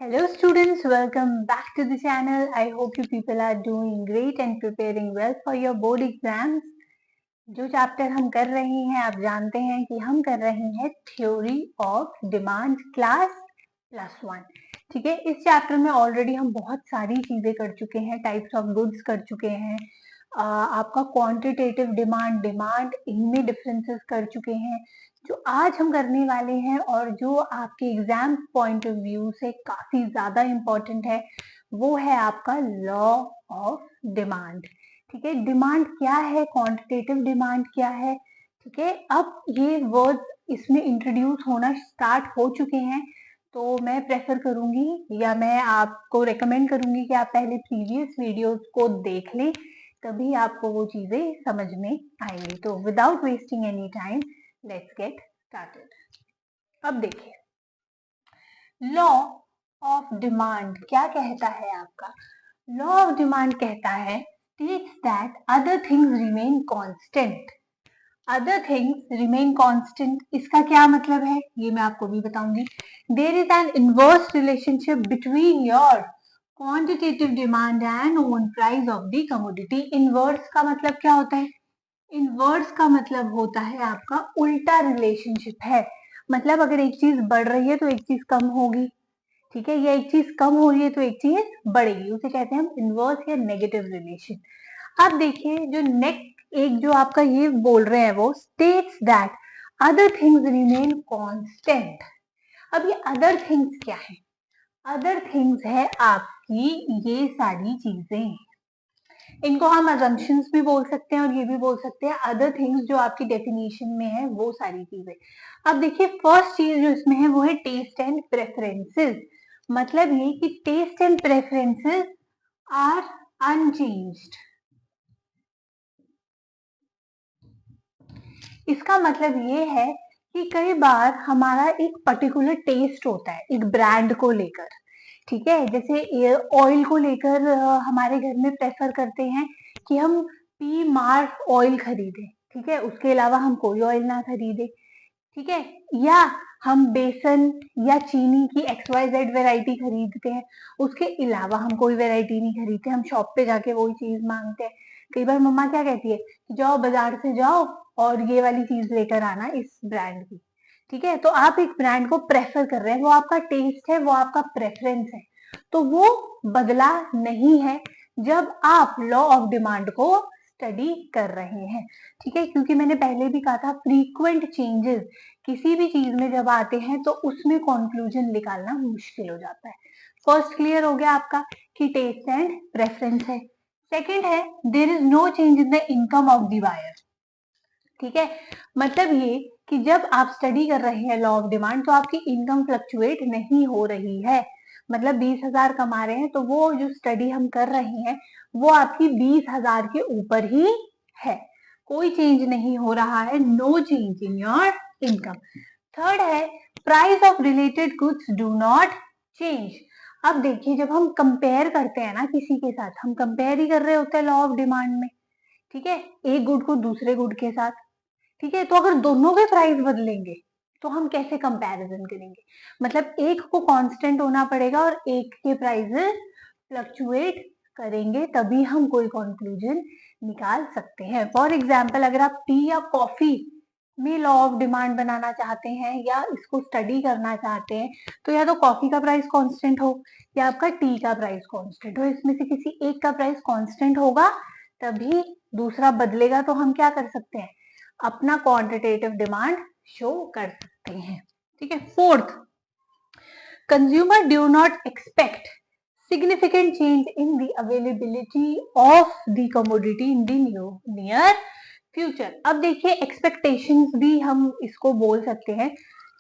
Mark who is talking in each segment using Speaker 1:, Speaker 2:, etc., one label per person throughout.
Speaker 1: Hello students, welcome back to the channel. I hope you people are doing great and preparing well for your board exams. जो chapter हम कर रहे हैं आप जानते हैं कि हम कर रहे हैं थ्योरी ऑफ डिमांड क्लास +1। ठीक है, इस चैप्टर में ऑलरेडी हम बहुत सारी चीजें कर चुके हैं, टाइप्स ऑफ गुड्स कर चुके हैं, आपका क्वांटिटेटिव डिमांड इनमें डिफरेंसेस कर चुके हैं। जो आज हम करने वाले हैं और जो आपके एग्जाम पॉइंट ऑफ व्यू से काफी ज्यादा इम्पोर्टेंट है वो है आपका लॉ ऑफ डिमांड। ठीक है, डिमांड क्या है, क्वांटिटेटिव डिमांड क्या है। ठीक है, अब ये वर्ड्स इसमें इंट्रोड्यूस होना स्टार्ट हो चुके हैं, तो मैं प्रेफर करूंगी या मैं आपको रेकमेंड करूंगी कि आप पहले प्रीवियस वीडियोस को देख लें, तभी आपको वो चीजें समझ में आएंगी। तो without wasting any time let's get started. अब देखिए, लॉ ऑफ डिमांड क्या कहता है आपका। लॉ ऑफ डिमांड कहता है states that other things remain constant. Other things remain constant, इसका क्या मतलब है ये मैं आपको भी बताऊंगी। There is an inverse relationship between your quantitative demand and own price of the commodity. Inverse का मतलब क्या होता है? इनवर्स का मतलब होता है आपका उल्टा रिलेशनशिप है। मतलब अगर एक चीज बढ़ रही है तो एक चीज कम होगी, ठीक है, या एक चीज कम हो रही है तो एक चीज बढ़ेगी, उसे कहते हैं हम इनवर्स या नेगेटिव रिलेशन। अब देखिए, जो नेक्स्ट एक जो आपका ये बोल रहे हैं वो states that other things remain constant. अब ये अदर थिंग्स क्या है? अदर थिंग्स है आपकी ये सारी चीजें, इनको हम अजम्पशंस भी बोल सकते हैं और ये भी बोल सकते हैं अदर थिंग्स जो आपकी डेफिनेशन में है वो सारी चीजें। अब देखिए, फर्स्ट चीज जो इसमें है वो है टेस्ट एंड प्रेफरेंसेस। मतलब ये कि taste and preferences are unchanged. इसका मतलब ये है कि कई बार हमारा एक पर्टिकुलर टेस्ट होता है एक ब्रांड को लेकर। ठीक है, जैसे ऑयल को लेकर हमारे घर में प्रेफर करते हैं कि हम पी मार ऑयल खरीदें, ठीक है, उसके अलावा हम कोई ऑयल ना खरीदे। ठीक है, या हम बेसन या चीनी की XYZ वेराइटी खरीदते हैं, उसके अलावा हम कोई वेराइटी नहीं खरीदते, हम शॉप पे जाके वही चीज मांगते हैं। कई बार मम्मा क्या कहती है कि जाओ बाजार से जाओ और ये वाली चीज लेकर आना इस ब्रांड की। ठीक है, तो आप एक ब्रांड को प्रेफर कर रहे हैं, वो आपका टेस्ट है, वो आपका प्रेफरेंस है, तो वो बदला नहीं है जब आप लॉ ऑफ डिमांड को स्टडी कर रहे हैं। ठीक है, क्योंकि मैंने पहले भी कहा था फ्रीक्वेंट चेंजेस किसी भी चीज में जब आते हैं तो उसमें कंक्लूजन निकालना मुश्किल हो जाता है। फर्स्ट क्लियर हो गया आपका कि टेस्ट एंड प्रेफरेंस है। सेकंड है there is no change in the income of the buyer. ठीक है, मतलब ये कि जब आप स्टडी कर रहे हैं लॉ ऑफ डिमांड तो आपकी इनकम फ्लक्चुएट नहीं हो रही है। मतलब 20,000 कमा रहे हैं तो वो जो स्टडी हम कर रहे हैं वो आपकी 20,000 के ऊपर ही है, कोई चेंज नहीं हो रहा है, no change in your income. Third है price of related goods do not change. अब देखिए, जब हम कंपेयर करते हैं ना किसी के साथ, हम कंपेयर ही कर रहे होते हैं लॉ ऑफ डिमांड में। ठीक है, एक गुड को दूसरे गुड के साथ। ठीक है, तो अगर दोनों के प्राइस बदलेंगे तो हम कैसे कंपैरिजन करेंगे? मतलब एक को कांस्टेंट होना पड़ेगा और एक के प्राइसेस फ्लक्चुएट करेंगे, तभी हम कोई कंक्लूजन निकाल सकते हैं। फॉर एग्जाम्पल, अगर आप टी या कॉफी में लॉ ऑफ डिमांड बनाना चाहते हैं या इसको स्टडी करना चाहते हैं, तो या तो कॉफी का प्राइस कांस्टेंट हो या आपका टी का प्राइस कांस्टेंट हो, इसमें से किसी एक का प्राइस कांस्टेंट होगा तभी दूसरा बदलेगा, तो हम क्या कर सकते हैं, अपना क्वांटिटेटिव डिमांड शो कर सकते हैं। ठीक है, fourth, consumer do not expect significant change in the availability of the commodity in the near future. अब देखिए, expectations भी हम इसको बोल सकते हैं,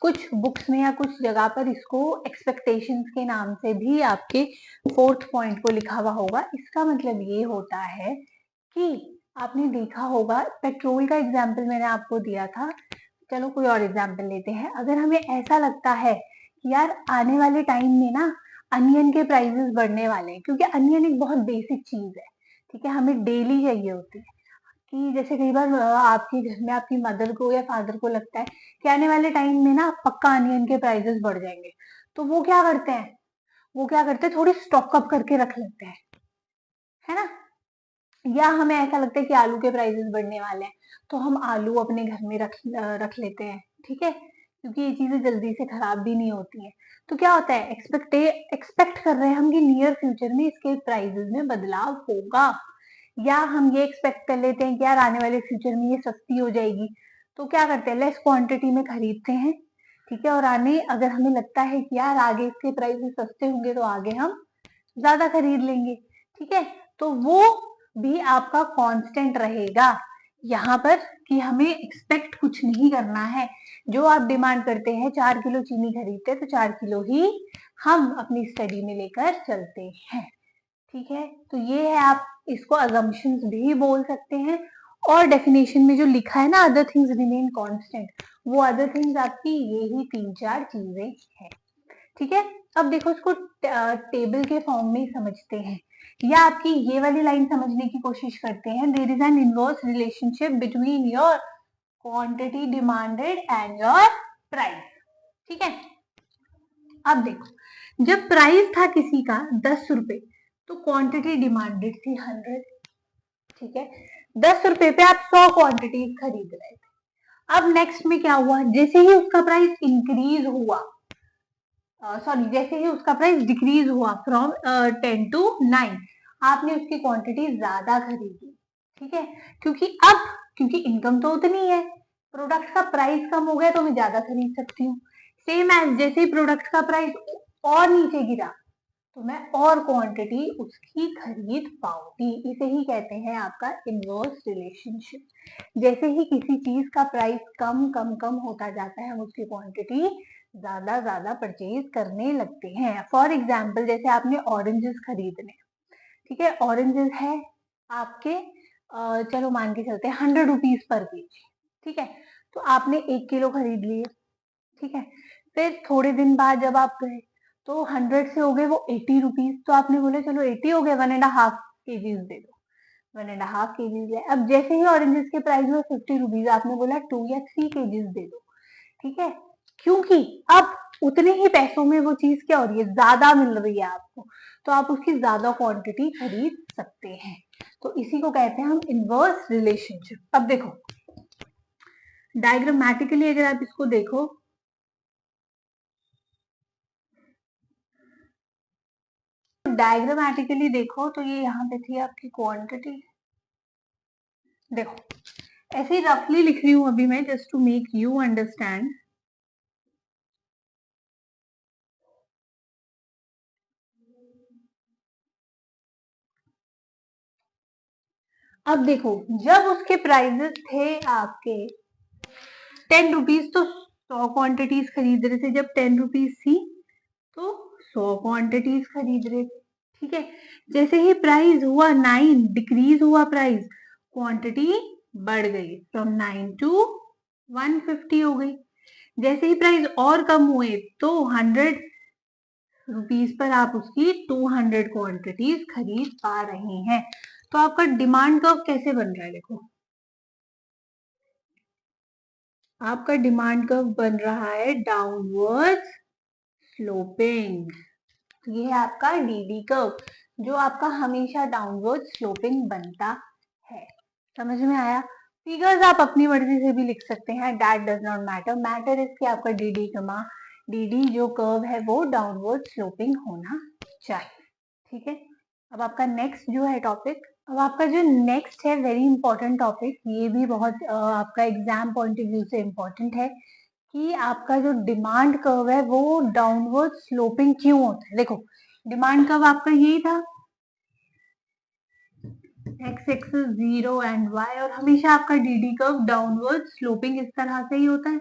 Speaker 1: कुछ बुक्स में या कुछ जगह पर इसको expectations के नाम से भी आपके फोर्थ पॉइंट को लिखा हुआ होगा। इसका मतलब ये होता है कि आपने देखा होगा, पेट्रोल का एग्जाम्पल मैंने आपको दिया था, चलो कोई और एग्जाम्पल लेते हैं। अगर हमें ऐसा लगता है कि यार आने वाले टाइम में ना अनियन के प्राइसेस बढ़ने वाले हैं, क्योंकि अनियन एक बहुत बेसिक चीज है, ठीक है, हमें डेली चाहिए होती है, कि जैसे कई बार आपके घर में आपकी मदर को या फादर को लगता है कि आने वाले टाइम में ना पक्का अनियन के प्राइसेस बढ़ जाएंगे, तो वो क्या करते हैं, वो क्या करते हैं, थोड़ी स्टॉक अप करके रख लेते हैं, है ना। या हमें ऐसा लगता है कि आलू के प्राइसेस बढ़ने वाले हैं, तो हम आलू अपने घर में रख लेते हैं, ठीक है, क्योंकि ये चीजें जल्दी से खराब भी नहीं होती हैं। तो क्या होता है, एक्सपेक्ट कर रहे हैं हम कि नियर फ्यूचर में इसके प्राइसेस में बदलाव होगा, या हम ये एक्सपेक्ट कर लेते हैं कि यार आने वाले फ्यूचर में ये सस्ती हो जाएगी, तो क्या करते हैं, लेस क्वांटिटी में खरीदते हैं, ठीक है, और आने अगर हमें लगता है कि यार आगे इसके प्राइसेस सस्ते होंगे तो आगे हम ज्यादा खरीद लेंगे, ठीक है। तो वो भी आपका कांस्टेंट रहेगा यहाँ पर, कि हमें एक्सपेक्ट कुछ नहीं करना है। जो आप डिमांड करते हैं, 4 किलो चीनी खरीदते हैं तो 4 किलो ही हम अपनी स्टडी में लेकर चलते हैं, ठीक है। तो ये है, आप इसको अजम्पशंस भी बोल सकते हैं। और डेफिनेशन में जो लिखा है ना, अदर थिंग्स रिमेन कांस्टेंट, वो अदर थिंग्स आपकी यही 3-4 चीजें हैं, ठीक है। अब देखो, इसको टेबल के फॉर्म में समझते हैं, या आपकी ये वाली लाइन समझने की कोशिश करते हैं। There is an inverse relationship between your quantity demanded and your price, ठीक है। अब देखो, जब प्राइस था किसी का 10 रुपए, तो क्वांटिटी डिमांडेड थी 100, ठीक है। 10 रुपए पे आप 100 क्वांटिटीज खरीद रहे थे। अब नेक्स्ट में क्या हुआ, जैसे ही उसका प्राइस इंक्रीज हुआ, सॉरी जैसे ही उसका प्राइस डिक्रीज हुआ फ्रॉम 10 to 9, आपने उसकी क्वांटिटी ज्यादा खरीदी, ठीक है, क्योंकि इनकम तो उतनी है, प्रोडक्ट का प्राइस कम हो गया तो मैं ज्यादा खरीद सकती हूँ। सेम एज जैसे ही प्रोडक्ट का प्राइस और नीचे गिरा, तो मैं और क्वांटिटी उसकी खरीद पाऊंगी। इसे ही कहते हैं आपका इनवर्स रिलेशनशिप। जैसे ही किसी चीज का प्राइस कम कम कम होता जाता है, हम उसकी क्वांटिटी ज्यादा ज्यादा परचेज करने लगते हैं। फॉर एग्जाम्पल, जैसे आपने ऑरेंजेस खरीदने, ठीक है, ऑरेंजेस है आपके चलो मान के चलते हैं 100 रुपीज पर केजी, ठीक है। तो आपने 1 किलो खरीद लिए, ठीक है। फिर थोड़े दिन बाद जब आप गए, तो 100 से हो गए वो 80 रुपीज, तो आपने बोले चलो 80 हो गए, 1.5 केजीज दे दो, 1.5 केजीज है। अब जैसे ही ऑरेंजेस के प्राइस में 50 रुपीज, आपने बोला 2 या 3 केजीज दे दो, ठीक है, क्योंकि अब उतने ही पैसों में वो चीज क्या हो रही है, ज्यादा मिल रही है आपको, तो आप उसकी ज्यादा क्वांटिटी खरीद सकते हैं। तो इसी को कहते हैं हम इनवर्स रिलेशनशिप। अब देखो, डायग्रामेटिकली अगर आप इसको देखो, डायग्रामेटिकली देखो तो ये यहाँ पे थी आपकी क्वांटिटी। देखो, ऐसे ही रफली लिख रही हूं अभी मैं, just to make you understand. अब देखो, जब उसके प्राइजेस थे आपके 10 रुपीज, तो 100 क्वांटिटीज खरीद रहे थे। जब 10 रुपीज थी तो 100 क्वांटिटीज खरीद रहे थे, ठीक है। जैसे ही प्राइस हुआ 9, डिक्रीज हुआ प्राइस, क्वांटिटी बढ़ गई, फ्रॉम 9 to 150 हो गई। जैसे ही प्राइस और कम हुए, तो 100 रुपीज पर आप उसकी 200 क्वांटिटीज खरीद पा रहे हैं। तो आपका डिमांड कर्व कैसे बन रहा है, देखो, आपका डिमांड कर्व बन रहा है डाउनवर्ड स्लोपिंग। ये है आपका डीडी कर्व, जो आपका हमेशा डाउनवर्ड स्लोपिंग बनता है। समझ में आया। फिगर्स आप अपनी मर्जी से भी लिख सकते हैं, that does not matter, matter is कि आपका डीडी जो कर्व है वो डाउनवर्ड स्लोपिंग होना चाहिए, ठीक है। अब आपका नेक्स्ट जो है टॉपिक, अब आपका जो नेक्स्ट है वेरी इंपॉर्टेंट टॉपिक, ये भी बहुत आपका एग्जाम पॉइंट ऑफ व्यू से इम्पोर्टेंट है, कि आपका जो डिमांड कर्व है वो डाउनवर्ड स्लोपिंग क्यों होता है। देखो, डिमांड कर्व आपका यही था, एक्स एक्सिस 0 एंड वाई, और हमेशा आपका डीडी कर्व डाउनवर्ड स्लोपिंग इस तरह से ही होता है,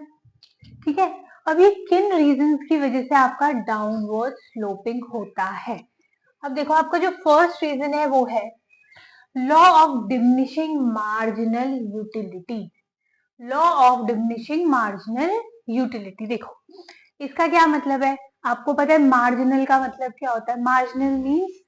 Speaker 1: ठीक है। अब ये किन रीजंस की वजह से आपका डाउनवर्ड स्लोपिंग होता है। अब देखो, आपका जो फर्स्ट रीजन है वो है law of diminishing marginal utility. Law of diminishing marginal utility, देखो इसका क्या मतलब है, आपको पता है मार्जिनल का मतलब क्या होता है। मार्जिनल मीन्स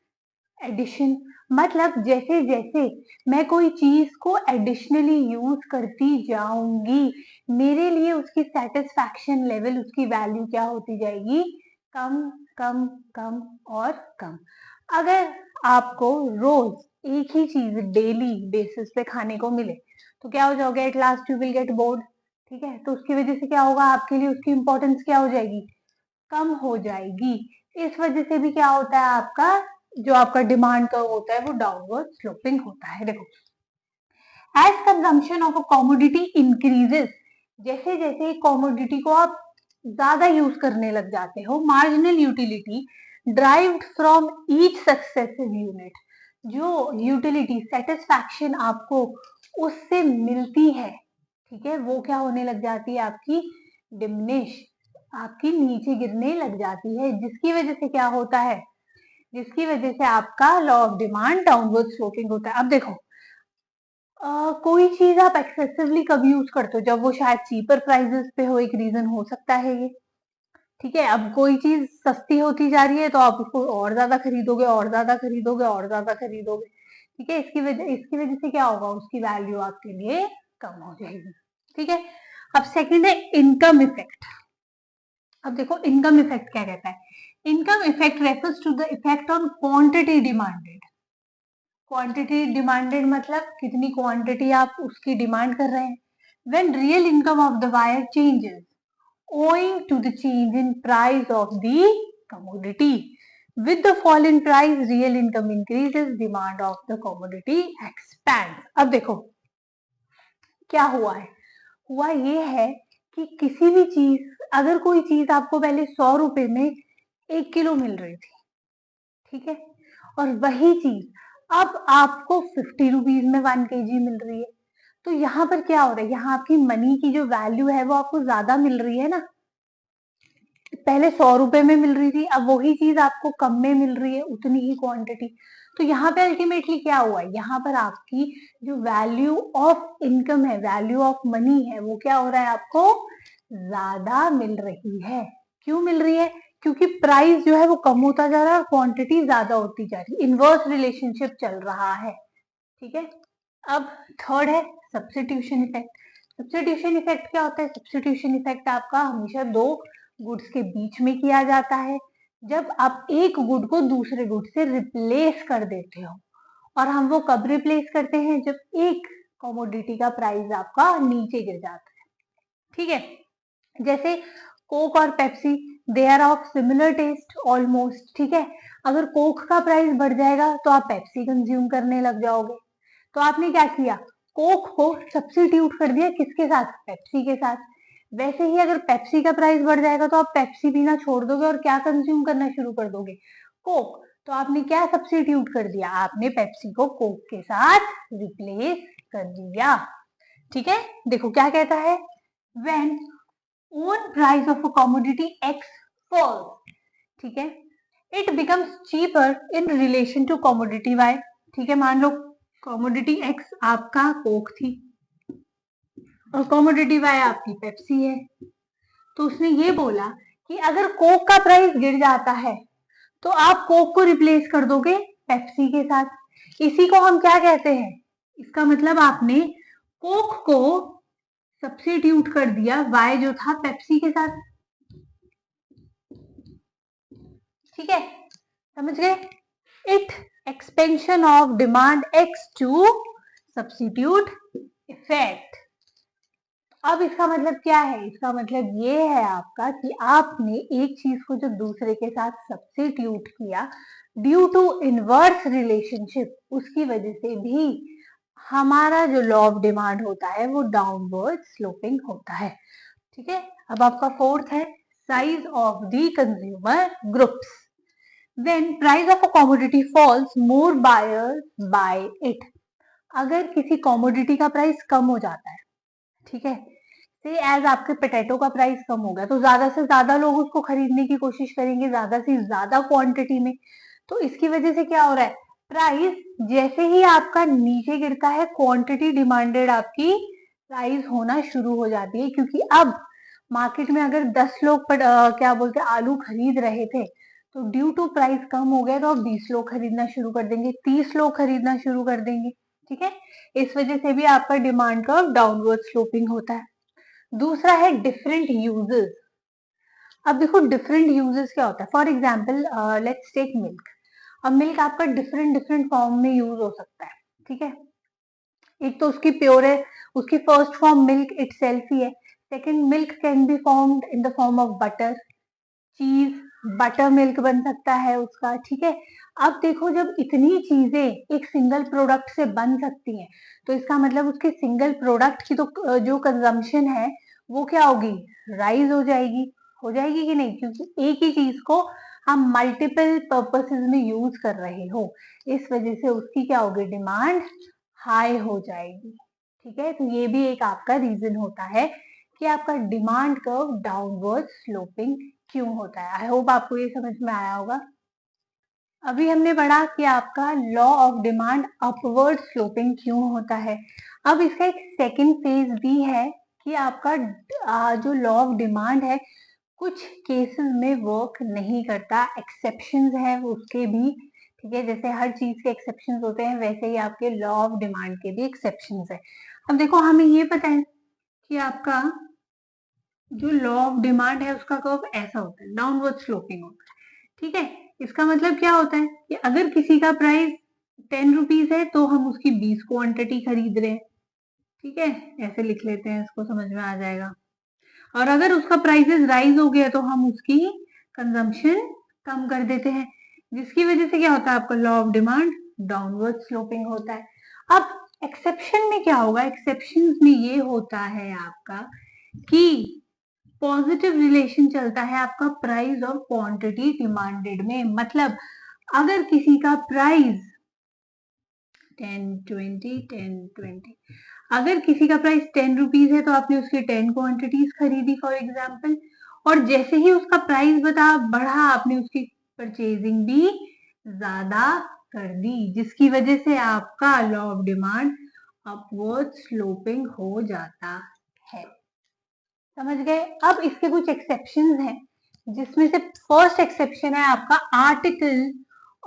Speaker 1: एडिशन, मतलब जैसे जैसे मैं कोई चीज को एडिशनली यूज करती जाऊंगी, मेरे लिए उसकी सेटिस्फैक्शन लेवल, उसकी वैल्यू क्या होती जाएगी, कम कम कम और कम। अगर आपको रोज एक ही चीज डेली बेसिस पे खाने को मिले तो क्या हो जाओगे, at last you will get bored. ठीक है, तो उसकी वजह से क्या होगा, आपके लिए उसकी इंपॉर्टेंस क्या हो जाएगी, कम हो जाएगी। इस वजह से भी क्या होता है, आपका जो आपका डिमांड कर्व होता है वो डाउनवर्ड स्लोपिंग होता है। देखो, as consumption of a commodity increases, जैसे जैसे कॉमोडिटी को आप ज्यादा यूज करने लग जाते हो, marginal utility derived from each successive unit, जो यूटिलिटी सेटिस्फैक्शन आपको उससे मिलती है, ठीक है, वो क्या होने लग जाती है, आपकी डिमिनिश, आपकी नीचे गिरने लग जाती है, जिसकी वजह से क्या होता है, जिसकी वजह से आपका law of demand downward sloping होता है। अब देखो, कोई चीज आप एक्सेसिवली कब यूज करते हो, जब वो शायद चीपर प्राइसेस पे हो, एक रीजन हो सकता है ये। ठीक है, अब कोई चीज सस्ती होती जा रही है तो आप उसको और ज्यादा खरीदोगे, और ज्यादा खरीदोगे, और ज्यादा खरीदोगे। ठीक है, इसकी वजह से क्या होगा, उसकी वैल्यू आपके लिए कम हो जाएगी। ठीक है, अब सेकंड है इनकम इफेक्ट। अब देखो, इनकम इफेक्ट क्या कहता है, income effect refers to the effect on quantity demanded. Quantity demanded मतलब कितनी क्वांटिटी आप उसकी डिमांड कर रहे हैं। When real income of the buyer changes owing to the change in price of the commodity, with the fall in price real income increases, demand of the commodity expands। अब देखो क्या हुआ है, हुआ ये है कि किसी भी चीज, अगर कोई चीज आपको पहले 100 रुपए में 1 किलो मिल रही थी, ठीक है, और वही चीज अब आपको 50 रुपीज में 1 kg मिल रही है, तो यहाँ पर क्या हो रहा है, यहाँ आपकी मनी की जो वैल्यू है वो आपको ज्यादा मिल रही है ना। पहले 100 रुपए में मिल रही थी, अब वही चीज आपको कम में मिल रही है, उतनी ही क्वांटिटी। तो यहाँ पे अल्टीमेटली क्या हुआ है, यहाँ पर आपकी जो वैल्यू ऑफ इनकम है, वैल्यू ऑफ मनी है, वो क्या हो रहा है, आपको ज्यादा मिल रही है। क्यों मिल रही है, क्योंकि प्राइस जो है वो कम होता जा रहा है और क्वांटिटी ज्यादा होती जा रही है, इनवर्स रिलेशनशिप चल रहा है। ठीक है, अब थर्ड है सब्स्टिट्यूशन इफेक्ट। सब्स्टिट्यूशन इफेक्ट क्या होता है, सब्स्टिट्यूशन इफेक्ट आपका हमेशा दो गुड्स के बीच में किया जाता है, जब आप एक गुड को दूसरे गुड से रिप्लेस कर देते हो। और हम वो कब रिप्लेस करते हैं, जब एक कमोडिटी का प्राइस आपका नीचे गिर जाता है। ठीक है, जैसे कोक और Pepsi, they are of similar taste almost. ठीक है, अगर कोक का प्राइस बढ़ जाएगा तो आप पेप्सी कंज्यूम करने लग जाओगे। तो आपने क्या किया, कोक को सब्स्टिट्यूट कर दिया किसके साथ, पेप्सी के साथ। वैसे ही अगर पेप्सी का प्राइस बढ़ जाएगा तो आप पेप्सी पीना छोड़ दोगे और क्या कंज्यूम करना शुरू कर दोगे, कोक। तो आपने क्या सब्स्टिट्यूट कर दिया, आपने पेप्सी को कोक के साथ रिप्लेस कर दिया। ठीक है, देखो क्या कहता है, when own price of a commodity X falls, ठीक है, it becomes cheaper in relation to commodity Y. ठीक है, मान लो कमोडिटी एक्स आपका कोक थी और कमोडिटी वाई आपकी पेप्सी है, तो उसने ये बोला कि अगर कोक का प्राइस गिर जाता है तो आप कोक को रिप्लेस कर दोगे पेप्सी के साथ। इसी को हम क्या कहते हैं, इसका मतलब आपने कोक को सब्स्टिट्यूट कर दिया वाई जो था पेप्सी के साथ। ठीक है, समझ गए, it expansion of demand X to substitute effect. अब इसका मतलब क्या है, इसका मतलब ये है आपका कि आपने एक चीज को जो दूसरे के साथ सब्स्टिट्यूट किया ड्यू टू इनवर्स रिलेशनशिप, उसकी वजह से भी हमारा जो लॉ ऑफ डिमांड होता है वो डाउनवर्ड स्लोपिंग होता है। ठीक है, अब आपका फोर्थ है size of the consumer groups. When price of a commodity falls more buyers buy it, अगर किसी कमोडिटी का प्राइस कम हो जाता है, ठीक है, से एज आपके पोटैटो का प्राइस कम हो गया तो ज्यादा से ज्यादा लोग उसको खरीदने की कोशिश करेंगे, ज्यादा से ज्यादा क्वांटिटी में। तो इसकी वजह से क्या हो रहा है, प्राइस जैसे ही आपका नीचे गिरता है क्वांटिटी डिमांडेड आपकी प्राइस होना शुरू हो जाती है, क्योंकि अब मार्केट में अगर 10 लोग क्या बोलते हैं आलू खरीद रहे थे, तो ड्यू टू प्राइस कम हो गया तो अब 20 लोग खरीदना शुरू कर देंगे, 30 लोग खरीदना शुरू कर देंगे। ठीक है, इस वजह से भी आपका डिमांड कर्व डाउनवर्ड स्लोपिंग होता है। दूसरा है डिफरेंट यूजेस। अब देखो डिफरेंट यूजेस क्या होता है। For example let's take milk. अब मिल्क आपका डिफरेंट डिफरेंट फॉर्म में यूज हो सकता है, ठीक है। एक तो उसकी प्योर है, उसकी फर्स्ट फॉर्म मिल्क इटसेल्फ ही है। Second, milk can be formed in the form of butter, चीज, बटर मिल्क बन सकता है उसका, ठीक है। अब देखो जब इतनी चीजें एक सिंगल प्रोडक्ट से बन सकती हैं, तो इसका मतलब उसके सिंगल प्रोडक्ट की तो जो कंजम्पशन है वो क्या होगी, राइज हो जाएगी कि नहीं, क्योंकि एक ही चीज को हम मल्टीपल पर्पसेस में यूज कर रहे हो, इस वजह से उसकी क्या होगी, डिमांड हाई हो जाएगी, ठीक है। तो ये भी एक आपका रीजन होता है कि आपका डिमांड कर्व डाउनवर्ड स्लोपिंग क्यों होता है। आई होप आपको ये समझ में आया होगा। अभी हमने पढ़ा कि आपका law of demand upward sloping क्यों होता है। अब इसका एक सेकंड फेज भी है कि आपका जो लॉ ऑफ डिमांड है कुछ केसेस में वर्क नहीं करता, एक्सेप्शंस है उसके भी, ठीक है। जैसे हर चीज के एक्सेप्शंस होते हैं वैसे ही आपके लॉ ऑफ डिमांड के भी एक्सेप्शंस है। अब देखो हमें ये पता है कि आपका जो लॉ ऑफ डिमांड है उसका कर्व ऐसा होता है, डाउनवर्ड स्लोपिंग होता है, ठीक है। इसका मतलब क्या होता है कि अगर किसी का प्राइस 10 रुपीज है तो हम उसकी 20 क्वांटिटी खरीद रहे हैं, ठीक है। ऐसे लिख लेते हैं, इसको समझ में आ जाएगा। और अगर उसका प्राइसेस राइज हो गया तो हम उसकी कंजम्पशन कम कर देते हैं, जिसकी वजह से क्या होता है, आपका law of demand downward sloping होता है। अब एक्सेप्शन में क्या होगा, एक्सेप्शन में ये होता है आपका कि पॉजिटिव रिलेशन चलता है आपका प्राइस और क्वांटिटी डिमांडेड में। मतलब अगर किसी का प्राइस 10 20 अगर किसी का प्राइस 10 रुपीज है तो आपने उसकी 10 क्वांटिटीज खरीदी फॉर एग्जाम्पल, और जैसे ही उसका प्राइस बढ़ा आपने उसकी परचेजिंग भी ज्यादा कर दी, जिसकी वजह से आपका law of demand upward sloping हो जाता है। समझ गए। अब इसके कुछ एक्सेप्शंस हैं, जिसमें से फर्स्ट एक्सेप्शन है आपका आर्टिकल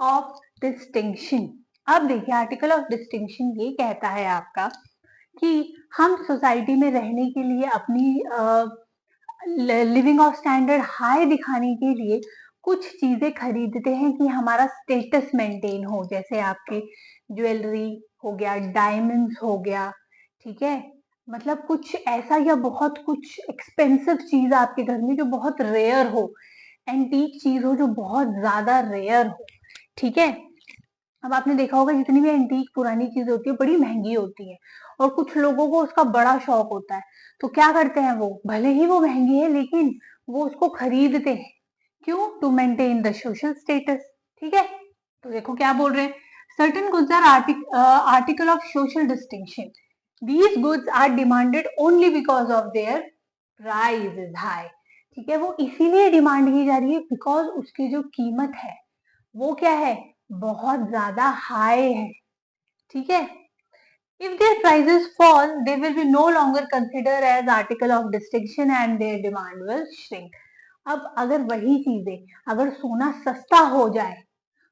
Speaker 1: ऑफ डिस्टिंक्शन। अब देखिए आर्टिकल ऑफ डिस्टिंक्शन ये कहता है आपका कि हम सोसाइटी में रहने के लिए अपनी लिविंग ऑफ स्टैंडर्ड हाई दिखाने के लिए कुछ चीजें खरीदते हैं कि हमारा स्टेटस मेंटेन हो, जैसे आपके ज्वेलरी हो गया, डायमंड्स हो गया, ठीक है। मतलब कुछ ऐसा या बहुत कुछ एक्सपेंसिव चीज आपके घर में जो बहुत रेयर हो, एंटीक चीज हो जो बहुत ज्यादा रेयर हो, ठीक है। अब आपने देखा होगा जितनी भी एंटीक पुरानी चीजें होती है बड़ी महंगी होती है, और कुछ लोगों को उसका बड़ा शौक होता है, तो क्या करते हैं वो, भले ही वो महंगी है लेकिन वो उसको खरीदते हैं, क्यों, to maintain the social status, ठीक है। तो देखो क्या बोल रहे हैं, certain goods are article of social distinction, these goods are demanded only because of their price is high, ठीक है। वो इसीलिए डिमांड की जा रही है बिकॉज उसकी जो कीमत है वो क्या है, बहुत ज्यादा हाई है, ठीक है। If their prices fall, they will be no longer considered as article of distinction and their demand will shrink. अब अगर वही चीजें, अगर सोना सस्ता हो जाए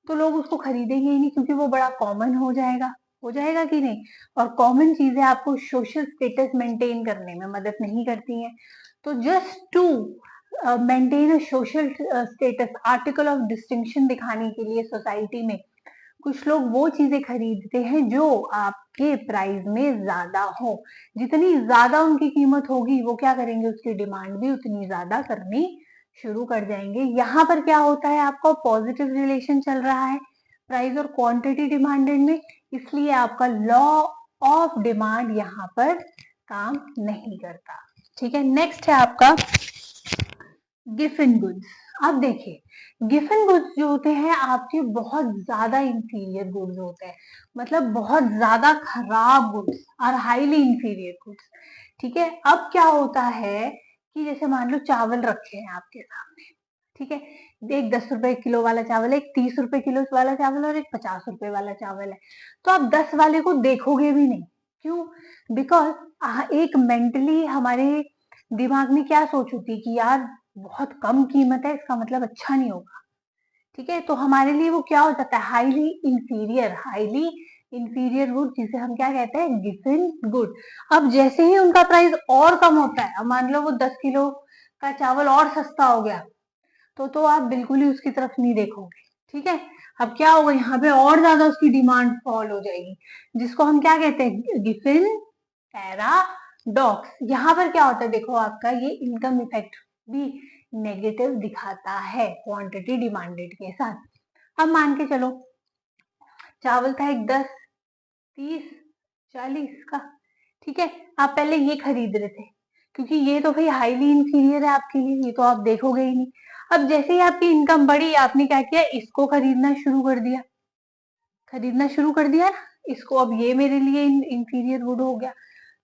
Speaker 1: तो लोग उसको खरीदेंगे ही नहीं, क्योंकि वो बड़ा कॉमन हो जाएगा कि नहीं। और कॉमन चीजें आपको सोशल स्टेटस मेंटेन करने में मदद नहीं करती हैं। तो just to maintain a social status, article of distinction दिखाने के लिए सोसाइटी में कुछ लोग वो चीजें खरीदते हैं जो आपके प्राइस में ज्यादा हो, जितनी ज्यादा उनकी कीमत होगी वो क्या करेंगे, उसकी डिमांड भी उतनी ज्यादा करनी शुरू कर जाएंगे। यहाँ पर क्या होता है, आपका पॉजिटिव रिलेशन चल रहा है प्राइस और क्वांटिटी डिमांडेड में, इसलिए आपका लॉ ऑफ डिमांड यहाँ पर काम नहीं करता, ठीक है। नेक्स्ट है आपका गिवन गुड्स। अब देखिए गिवन गुड्स जो होते हैं आपके बहुत ज्यादा इंफीरियर गुड्स होते हैं, मतलब बहुत ज्यादा खराब गुड्स और हाईली इंफीरियर गुड्स, ठीक है। अब क्या होता है कि जैसे मान लो चावल रखे हैं आपके सामने, ठीक है। एक 10 रुपए किलो वाला चावल है, एक 30 रुपए किलो वाला चावल और एक 50 रुपए वाला चावल है, तो आप 10 वाले को देखोगे भी नहीं, क्यों, बिकॉज एक मेंटली हमारे दिमाग में क्या सोच होती है कि यार बहुत कम कीमत है, इसका मतलब अच्छा नहीं होगा, ठीक है। तो हमारे लिए वो क्या हो जाता है, हाईली इंफीरियर गुड, जिसे हम क्या कहते हैं, गिवन गुड। अब जैसे ही उनका प्राइस और कम होता है, अब मान लो वो 10 किलो का चावल और सस्ता हो गया, तो आप बिल्कुल ही उसकी तरफ नहीं देखोगे। ठीक है, अब क्या होगा, यहाँ पे और ज्यादा उसकी डिमांड फॉल हो जाएगी, जिसको हम क्या कहते हैं, गिफिन पैराडॉक्स। यहाँ पर क्या होता है, देखो आपका ये इनकम इफेक्ट भी नेगेटिव दिखाता है क्वांटिटी डिमांडेड के साथ। अब मान के चलो चावल था एक 10, 30, 40 का, ठीक है, आप पहले ये खरीद रहे थे, क्योंकि ये तो भाई हाईली इंफीरियर है आपके लिए, ये तो आप देखोगे ही नहीं। अब जैसे ही आपकी इनकम बढ़ी, आपने क्या किया, इसको खरीदना शुरू कर दिया ना इसको, अब ये मेरे लिए इंफीरियर वुड हो गया।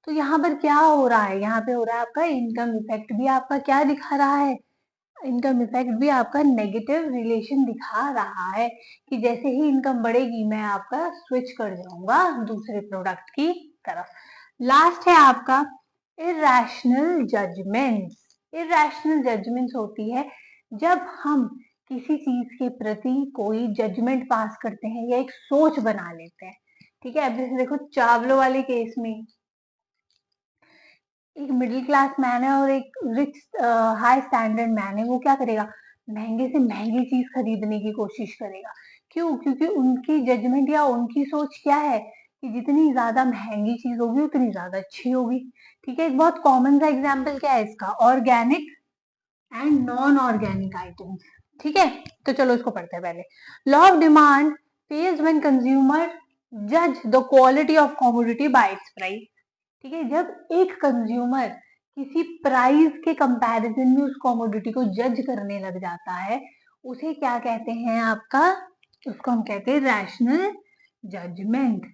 Speaker 1: तो यहाँ पर क्या हो रहा है, यहाँ पे हो रहा है आपका इनकम इफेक्ट भी आपका क्या दिखा रहा है, इनकम इफेक्ट भी आपका नेगेटिव रिलेशन दिखा रहा है, कि जैसे ही इनकम बढ़ेगी मैं आपका स्विच कर जाऊंगा दूसरे प्रोडक्ट की तरफ। लास्ट है आपका इरेशनल जजमेंट्स। इरेशनल जजमेंट्स होती है जब हम किसी चीज के प्रति कोई जजमेंट पास करते हैं या एक सोच बना लेते हैं। ठीक है, अब जैसे देखो चावलों वाले केस में, एक मिडिल क्लास मैन है और एक रिच हाई स्टैंडर्ड मैन है, वो क्या करेगा, महंगे से महंगी चीज खरीदने की कोशिश करेगा। क्यों, क्योंकि उनकी जजमेंट या उनकी सोच क्या है कि जितनी ज्यादा महंगी चीज होगी उतनी ज्यादा अच्छी होगी। ठीक है, एक बहुत कॉमन सा एग्जाम्पल क्या है इसका, organic and non organic items. ठीक है, तो चलो इसको पढ़ते हैं पहले। Law of demand phase when consumer जज the quality of commodity by its price. ठीक है, जब एक कंज्यूमर किसी प्राइस के कंपैरिजन में उस कमोडिटी को जज करने लग जाता है, उसे क्या कहते हैं आपका, उसको हम कहते हैं rational judgement.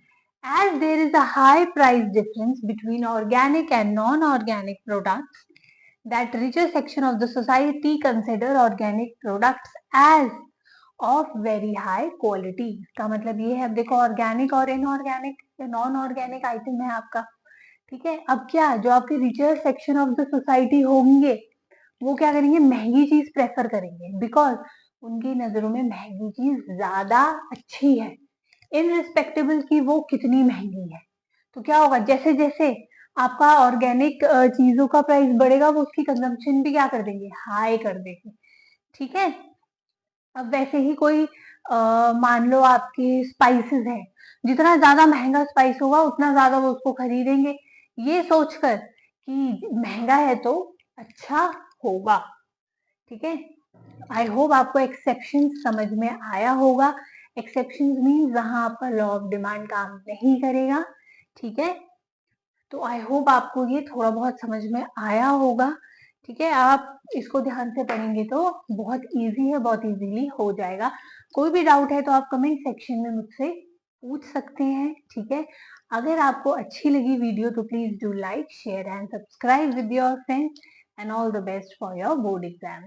Speaker 1: As there is a high price difference between organic and non organic products, that richer section of the society consider organic products as of very high quality। इसका मतलब ये है, अब देखो ऑर्गेनिक और इनऑर्गेनिक या non organic item है आपका। ठीक है, अब क्या, जो आपके richer section of the society होंगे वो क्या करेंगे, महंगी चीज प्रेफर करेंगे, बिकॉज उनकी नजरों में महंगी चीज ज्यादा अच्छी है, इनरिस्पेक्टेबल की वो कितनी महंगी है। तो क्या होगा, जैसे जैसे आपका ऑर्गेनिक चीजों का प्राइस बढ़ेगा, वो उसकी कंजम्पशन भी क्या कर देंगे, हाई कर देंगे। ठीक है, अब वैसे ही कोई मान लो आपके स्पाइसेस है, जितना ज्यादा महंगा स्पाइस होगा उतना ज्यादा वो उसको खरीदेंगे, ये सोचकर कि महंगा है तो अच्छा होगा। ठीक है, आई होप आपको एक्सेप्शन समझ में आया होगा। एक्सेप्शन मीन जहां आपका लॉ ऑफ डिमांड काम नहीं करेगा। ठीक है, तो आई होप आपको ये थोड़ा बहुत समझ में आया होगा। ठीक है, आप इसको ध्यान से पढ़ेंगे तो बहुत इजी है, बहुत इजीली हो जाएगा। कोई भी डाउट है तो आप कमेंट सेक्शन में मुझसे पूछ सकते हैं। ठीक है, अगर आपको अच्छी लगी वीडियो तो please do like, share and subscribe with your friends, and all the best for your board exam.